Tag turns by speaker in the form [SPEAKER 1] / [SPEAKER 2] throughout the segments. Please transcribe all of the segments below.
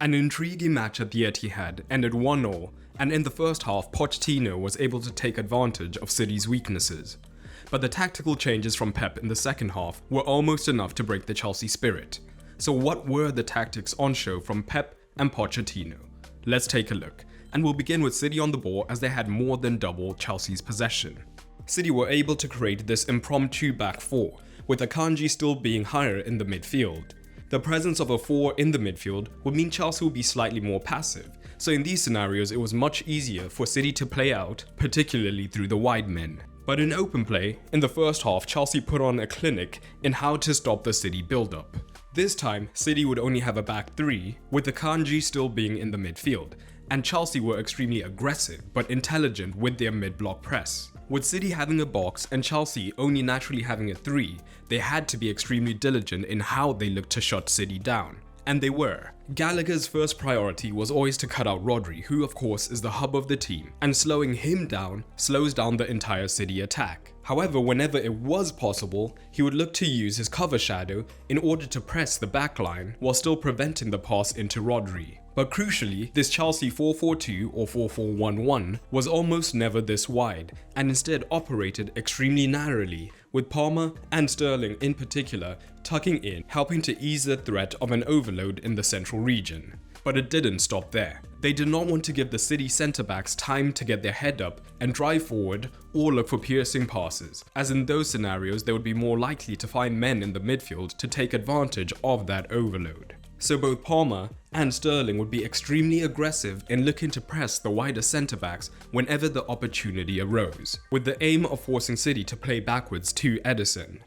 [SPEAKER 1] An intriguing match at the Etihad ended 1-0, and in the first half Pochettino was able to take advantage of City's weaknesses. But the tactical changes from Pep in the second half were almost enough to break the Chelsea spirit. So what were the tactics on show from Pep and Pochettino? Let's take a look, and we'll begin with City on the ball as they had more than double Chelsea's possession. City were able to create this impromptu back four, with Akanji still being higher in the midfield. The presence of a 4 in the midfield would mean Chelsea would be slightly more passive, so in these scenarios it was much easier for City to play out, particularly through the wide men. But in open play, in the first half Chelsea put on a clinic in how to stop the City build-up. This time, City would only have a back 3, with Akanji still being in the midfield, and Chelsea were extremely aggressive but intelligent with their mid-block press. With City having a box and Chelsea only naturally having a 3, they had to be extremely diligent in how they looked to shut City down. And they were. Gallagher's first priority was always to cut out Rodri, who of course is the hub of the team, and slowing him down slows down the entire City attack. However, whenever it was possible, he would look to use his cover shadow in order to press the backline while still preventing the pass into Rodri. But crucially, this Chelsea 4-4-2 or 4-4-1-1 was almost never this wide, and instead operated extremely narrowly, with Palmer and Sterling in particular tucking in, helping to ease the threat of an overload in the central region. But it didn't stop there. They did not want to give the City centre-backs time to get their head up and drive forward or look for piercing passes, as in those scenarios they would be more likely to find men in the midfield to take advantage of that overload. So both Palmer and Sterling would be extremely aggressive in looking to press the wider centre-backs whenever the opportunity arose, with the aim of forcing City to play backwards to Ederson.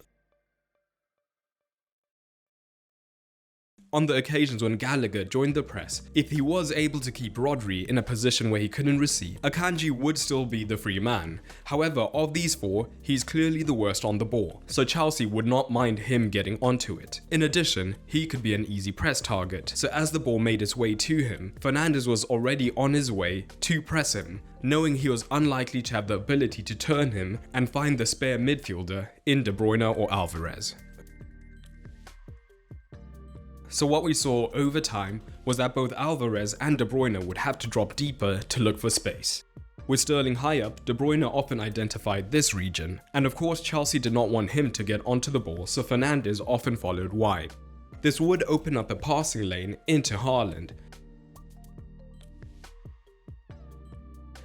[SPEAKER 1] On the occasions when Gallagher joined the press, if he was able to keep Rodri in a position where he couldn't receive, Akanji would still be the free man. However, of these 4, he's clearly the worst on the ball, so Chelsea would not mind him getting onto it. In addition, he could be an easy press target, so as the ball made its way to him, Fernandes was already on his way to press him, knowing he was unlikely to have the ability to turn him and find the spare midfielder in De Bruyne or Alvarez. So what we saw over time was that both Alvarez and De Bruyne would have to drop deeper to look for space. With Sterling high up, De Bruyne often identified this region, and of course Chelsea did not want him to get onto the ball, so Fernandes often followed wide. This would open up a passing lane into Haaland.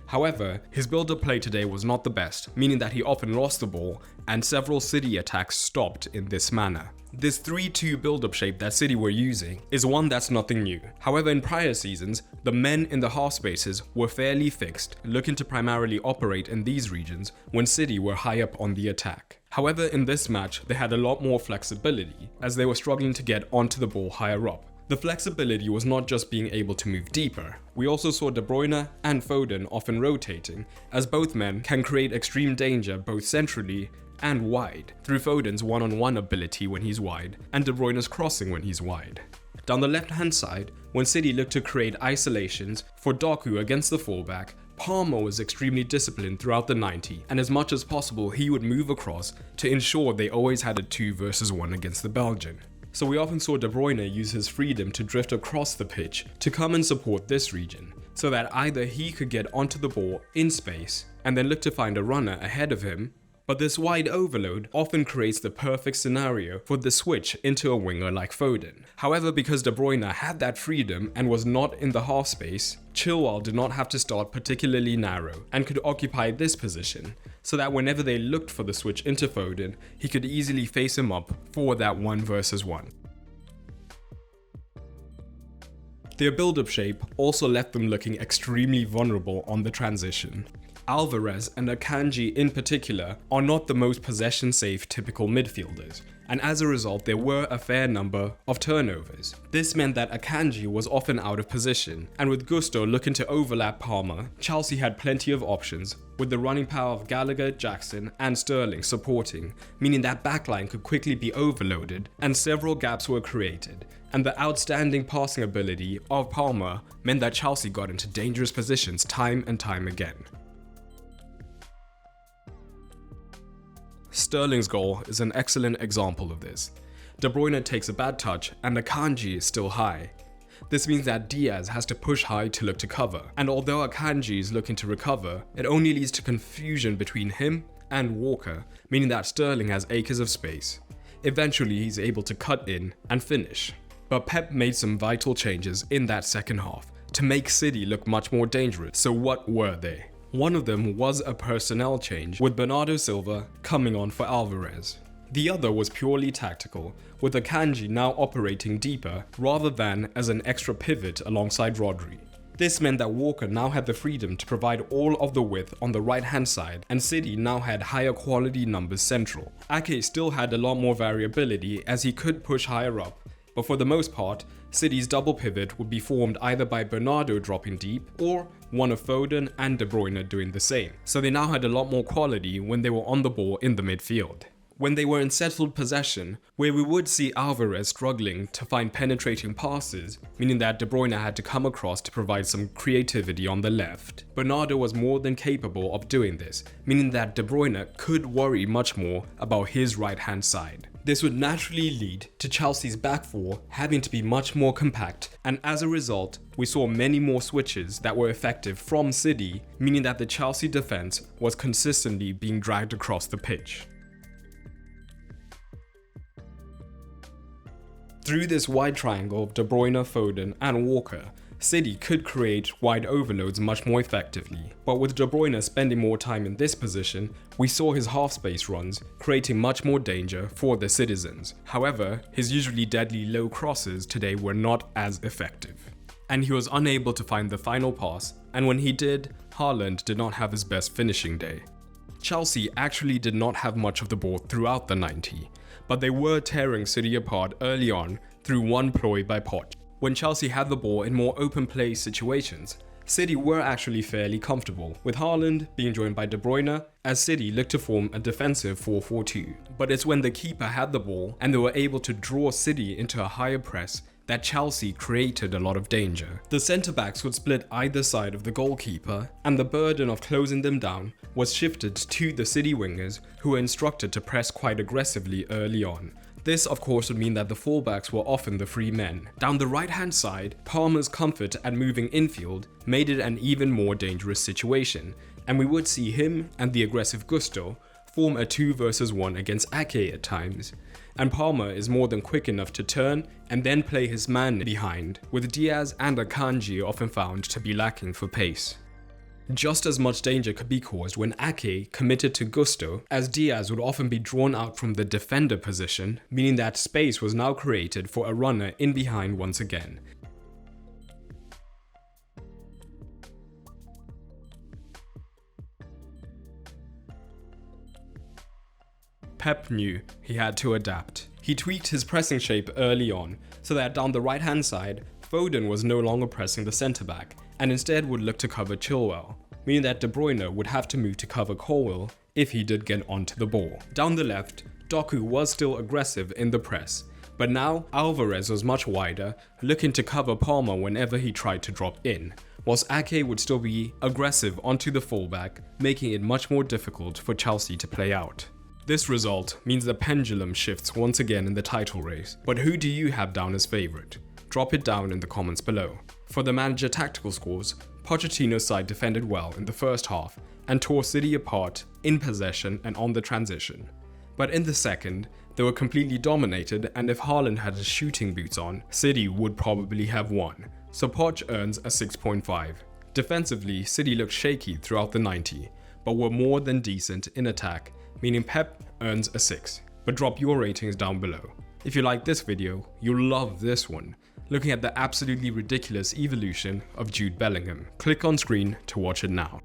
[SPEAKER 1] However, his build-up play today was not the best, meaning that he often lost the ball, and several City attacks stopped in this manner. This 3-2 build-up shape that City were using is one that's nothing new. However, in prior seasons, the men in the half spaces were fairly fixed, looking to primarily operate in these regions when City were high up on the attack. However, in this match, they had a lot more flexibility, as they were struggling to get onto the ball higher up. The flexibility was not just being able to move deeper. We also saw De Bruyne and Foden often rotating, as both men can create extreme danger both centrally and wide, through Foden's one-on-one ability when he's wide, and De Bruyne's crossing when he's wide. Down the left-hand side, when City looked to create isolations for Doku against the fullback, Palmer was extremely disciplined throughout the 90, and as much as possible he would move across to ensure they always had a 2 versus 1 against the Belgian. So we often saw De Bruyne use his freedom to drift across the pitch to come and support this region, so that either he could get onto the ball in space and then look to find a runner ahead of him, but this wide overload often creates the perfect scenario for the switch into a winger like Foden. However, because De Bruyne had that freedom and was not in the half space, Chilwell did not have to start particularly narrow and could occupy this position, so that whenever they looked for the switch into Foden, he could easily face him up for that 1 versus 1. Their build-up shape also left them looking extremely vulnerable on the transition. Alvarez and Akanji in particular are not the most possession-safe typical midfielders, and as a result there were a fair number of turnovers. This meant that Akanji was often out of position, and with Gusto looking to overlap Palmer, Chelsea had plenty of options, with the running power of Gallagher, Jackson and Sterling supporting, meaning that backline could quickly be overloaded and several gaps were created, and the outstanding passing ability of Palmer meant that Chelsea got into dangerous positions time and time again. Sterling's goal is an excellent example of this. De Bruyne takes a bad touch and Akanji is still high. This means that Diaz has to push high to look to cover, and although Akanji is looking to recover, it only leads to confusion between him and Walker, meaning that Sterling has acres of space. Eventually he's able to cut in and finish. But Pep made some vital changes in that second half to make City look much more dangerous. So what were they? One of them was a personnel change, with Bernardo Silva coming on for Alvarez. The other was purely tactical, with Akanji now operating deeper rather than as an extra pivot alongside Rodri. This meant that Walker now had the freedom to provide all of the width on the right hand side, and City now had higher quality numbers central. Ake still had a lot more variability as he could push higher up, but for the most part, City's double pivot would be formed either by Bernardo dropping deep or one of Foden and De Bruyne doing the same. So they now had a lot more quality when they were on the ball in the midfield. When they were in settled possession, where we would see Alvarez struggling to find penetrating passes, meaning that De Bruyne had to come across to provide some creativity on the left, Bernardo was more than capable of doing this, meaning that De Bruyne could worry much more about his right-hand side. This would naturally lead to Chelsea's back four having to be much more compact, and as a result, we saw many more switches that were effective from City, meaning that the Chelsea defense was consistently being dragged across the pitch. Through this wide triangle of De Bruyne, Foden and Walker, City could create wide overloads much more effectively, but with De Bruyne spending more time in this position, we saw his half-space runs creating much more danger for the citizens. However, his usually deadly low crosses today were not as effective, and he was unable to find the final pass, and when he did, Haaland did not have his best finishing day. Chelsea actually did not have much of the ball throughout the 90, but they were tearing City apart early on through one ploy by Poch. When Chelsea had the ball in more open play situations, City were actually fairly comfortable, with Haaland being joined by De Bruyne as City looked to form a defensive 4-4-2. But it's when the keeper had the ball and they were able to draw City into a higher press that Chelsea created a lot of danger. The centre-backs would split either side of the goalkeeper, and the burden of closing them down was shifted to the City wingers, who were instructed to press quite aggressively early on. This of course would mean that the fullbacks were often the free men. Down the right hand side, Palmer's comfort at moving infield made it an even more dangerous situation, and we would see him and the aggressive Gusto form a 2 versus 1 against Ake at times. And Palmer is more than quick enough to turn and then play his man behind, with Diaz and Akanji often found to be lacking for pace. Just as much danger could be caused when Ake committed to Gusto, as Diaz would often be drawn out from the defender position, meaning that space was now created for a runner in behind once again. Pep knew he had to adapt. He tweaked his pressing shape early on, so that down the right hand side, Foden was no longer pressing the centre back, and instead would look to cover Chilwell, meaning that De Bruyne would have to move to cover Colwill if he did get onto the ball. Down the left, Doku was still aggressive in the press, but now Alvarez was much wider, looking to cover Palmer whenever he tried to drop in, whilst Ake would still be aggressive onto the fullback, making it much more difficult for Chelsea to play out. This result means the pendulum shifts once again in the title race, but who do you have down as favourite? Drop it down in the comments below. For the manager tactical scores, Pochettino's side defended well in the first half and tore City apart in possession and on the transition. But in the second, they were completely dominated, and if Haaland had his shooting boots on, City would probably have won, so Poch earns a 6.5. Defensively, City looked shaky throughout the 90, but were more than decent in attack, meaning Pep earns a 6. But drop your ratings down below. If you like this video, you'll love this one, looking at the absolutely ridiculous evolution of Jude Bellingham. Click on screen to watch it now.